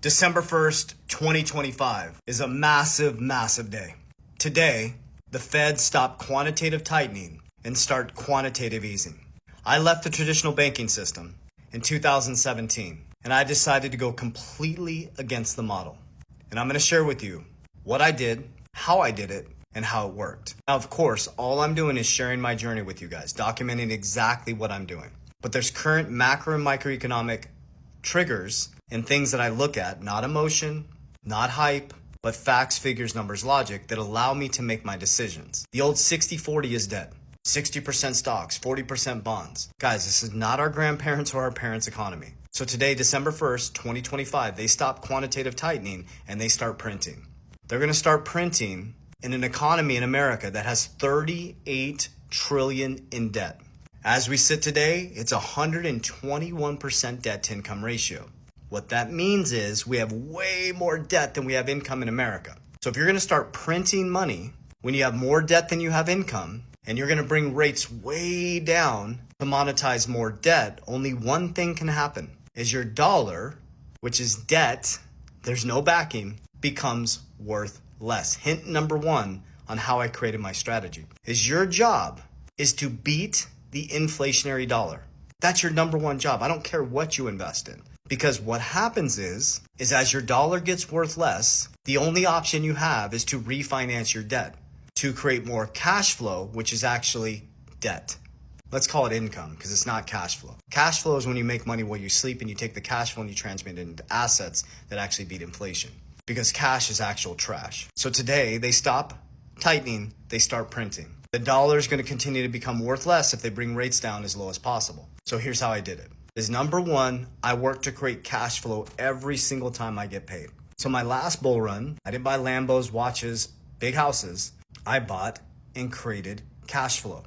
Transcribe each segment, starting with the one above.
December 1st, 2025 is a massive, massive day. Today, the Fed stopped quantitative tightening and start quantitative easing. I left the traditional banking system in 2017, and I decided to go completely against the model. And I'm going to share with you what I did, how I did it, and how it worked. Now, of course, all I'm doing is sharing my journey with you guys, documenting exactly what I'm doing. But there's current macro and microeconomic triggers and things that I look at, not emotion, not hype, but facts, figures, numbers, logic that allow me to make my decisions. The old 60-40 is dead. 60% stocks, 40% bonds. Guys, this is not our grandparents' or our parents' economy. So today, December 1st, 2025, they stop quantitative tightening and they start printing. They're going to start printing in an economy in America that has 38 trillion in debt. As we sit today, it's 121% debt to income ratio. What that means is we have way more debt than we have income in America. So if you're going to start printing money when you have more debt than you have income, and you're going to bring rates way down to monetize more debt, only one thing can happen is your dollar, which is debt, there's no backing, becomes worth less. Hint number one on how I created my strategy is your job is to beat the inflationary dollar. That's your number one job. I don't care what you invest in. Because what happens is as your dollar gets worth less, the only option you have is to refinance your debt to create more cash flow, which is actually debt. Let's call it income because it's not cash flow. Cash flow is when you make money while you sleep and you take the cash flow and you transmit it into assets that actually beat inflation because cash is actual trash. So today they stop tightening, they start printing. The dollar is going to continue to become worth less if they bring rates down as low as possible. So here's how I did it. Is number one, I work to create cash flow every single time I get paid. So my last bull run, I didn't buy Lambos, watches, big houses. I bought and created cash flow.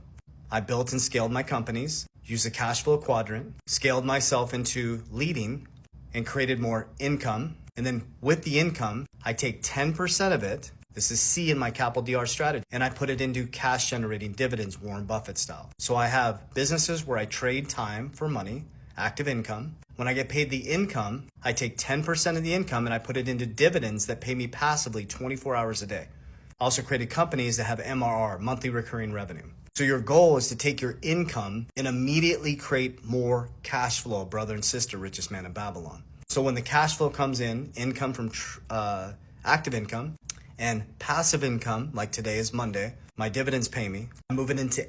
I built and scaled my companies, used the cash flow quadrant, scaled myself into leading and created more income. And then with the income, I take 10% of it. This is C in my Capital DR strategy. And I put it into cash generating dividends, Warren Buffett style. So I have businesses where I trade time for money, active income. When I get paid the income, I take 10% of the income and I put it into dividends that pay me passively 24 hours a day. I also created companies that have MRR, monthly recurring revenue. So your goal is to take your income and immediately create more cash flow, brother and sister, richest man in Babylon. So when the cash flow comes in, income from active income and passive income, like today is Monday, my dividends pay me. I move it into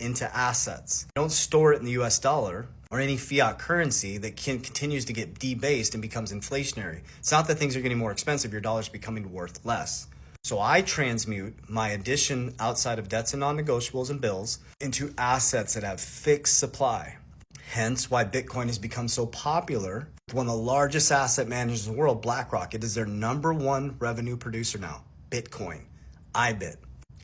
into assets. I don't store it in the US dollar or any fiat currency that continues to get debased and becomes inflationary. It's not that things are getting more expensive, your dollar's becoming worth less. So I transmute my addition outside of debts and non-negotiables and bills into assets that have fixed supply. Hence why Bitcoin has become so popular. One of the largest asset managers in the world, BlackRock, it is their number one revenue producer now, Bitcoin, IBIT.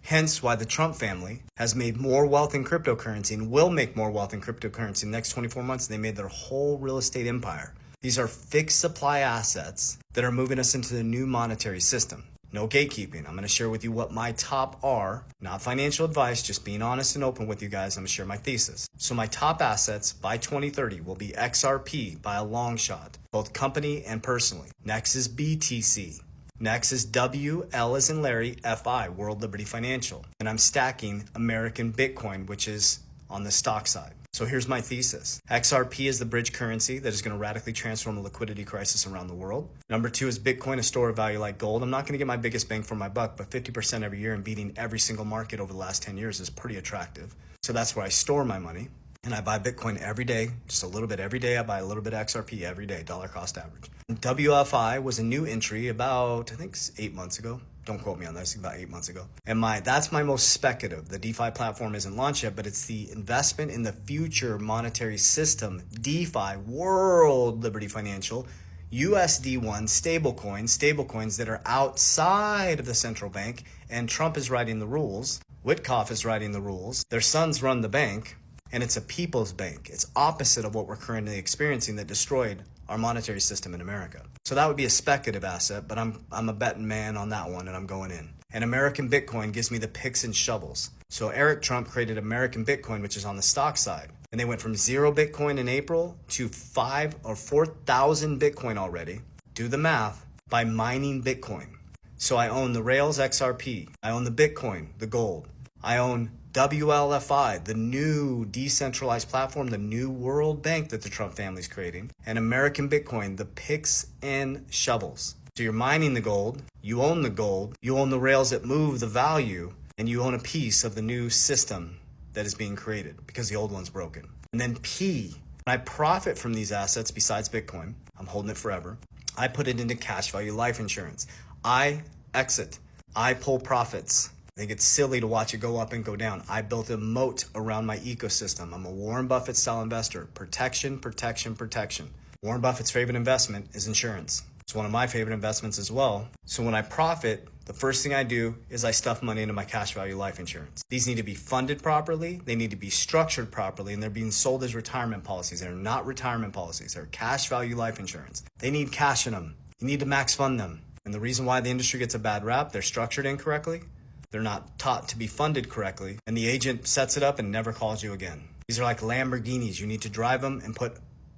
Hence why the Trump family has made more wealth in cryptocurrency and will make more wealth in cryptocurrency in the next 24 months than they made their whole real estate empire. These are fixed supply assets that are moving us into the new monetary system. No gatekeeping. I'm going to share with you what my top are, not financial advice, just being honest and open with you guys. I'm going to share my thesis. So my top assets by 2030 will be XRP by a long shot, both company and personally. Next is BTC. Next is WL as in Larry, FI, World Liberty Financial. And I'm stacking American Bitcoin, which is on the stock side. So here's my thesis. XRP is the bridge currency that is going to radically transform the liquidity crisis around the world. Number two is Bitcoin, a store of value like gold. I'm not going to get my biggest bang for my buck, but 50% every year and beating every single market over the last 10 years is pretty attractive. So that's where I store my money. And I buy Bitcoin every day, just a little bit every day. I buy a little bit of XRP every day, dollar cost average. WFI was a new entry about, I think, 8 months ago. Don't quote me on this, about 8 months ago. And that's my most speculative. The DeFi platform isn't launched yet, but it's the investment in the future monetary system, DeFi, World Liberty Financial, USD1, stablecoins that are outside of the central bank, and Trump is writing the rules. Witkoff is writing the rules. Their sons run the bank, and it's a people's bank. It's opposite of what we're currently experiencing that destroyed our monetary system in America. So that would be a speculative asset, but I'm a betting man on that one, and I'm going in. And American Bitcoin gives me the picks and shovels. So Eric Trump created American Bitcoin, which is on the stock side. And they went from 0 Bitcoin in April to 5 or 4,000 Bitcoin already. Do the math by mining Bitcoin. So I own the Rails XRP. I own the Bitcoin, the gold. I own WLFI, the new decentralized platform, the new world bank that the Trump family's creating, and American Bitcoin, the picks and shovels. So you're mining the gold, you own the rails that move the value, and you own a piece of the new system that is being created because the old one's broken. And then P, when I profit from these assets besides Bitcoin, I'm holding it forever, I put it into cash value life insurance. I exit. I pull profits. I think it's silly to watch it go up and go down. I built a moat around my ecosystem. I'm a Warren Buffett style investor. Protection, protection, protection. Warren Buffett's favorite investment is insurance. It's one of my favorite investments as well. So when I profit, the first thing I do is I stuff money into my cash value life insurance. These need to be funded properly. They need to be structured properly, and they're being sold as retirement policies. They're not retirement policies. They're cash value life insurance. They need cash in them. You need to max fund them. And the reason why the industry gets a bad rap, they're structured incorrectly. They're not taught to be funded correctly, and the agent sets it up and never calls you again. These are like Lamborghinis. You need to drive them and put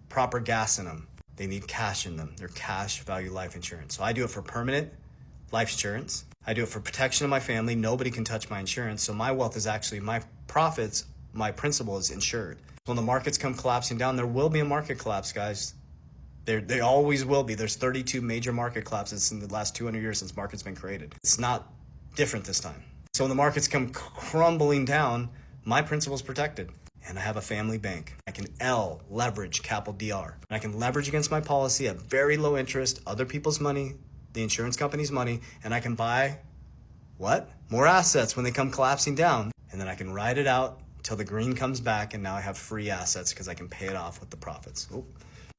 proper gas in them. They need cash in them. They're cash value life insurance. So I do it for permanent life insurance. I do it for protection of my family. Nobody can touch my insurance. So my wealth is actually my profits. My principal is insured. When the markets come collapsing down, there will be a market collapse, guys. They always will be. There's 32 major market collapses in the last 200 years since markets been created. It's not different this time. So when the markets come crumbling down, my principal's protected. And I have a family bank. I can leverage capital DR. And I can leverage against my policy at very low interest, other people's money, the insurance company's money, and I can buy what? More assets when they come collapsing down. And then I can ride it out till the green comes back, and now I have free assets because I can pay it off with the profits. Ooh.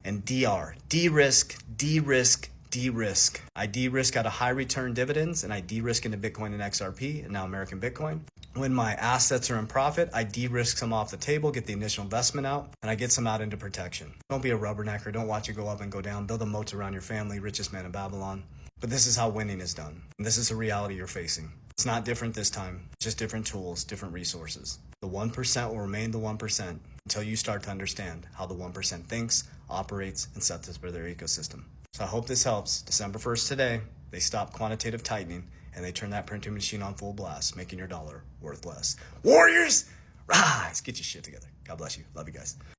And DR, de-risk, de-risk, de-risk. I de-risk out of high return dividends, and I de-risk into Bitcoin and XRP, and now American Bitcoin. When my assets are in profit, I de-risk some off the table, get the initial investment out, and I get some out into protection. Don't be a rubbernecker. Don't watch it go up and go down. Build a moat around your family, richest man in Babylon. But this is how winning is done. And this is a reality you're facing. It's not different this time, just different tools, different resources. The 1% will remain the 1% until you start to understand how the 1% thinks, operates, and sets up their ecosystem. So I hope this helps. December 1st today, they stop quantitative tightening and they turn that printing machine on full blast, making your dollar worth less. Warriors, rise! Get your shit together. God bless you. Love you guys.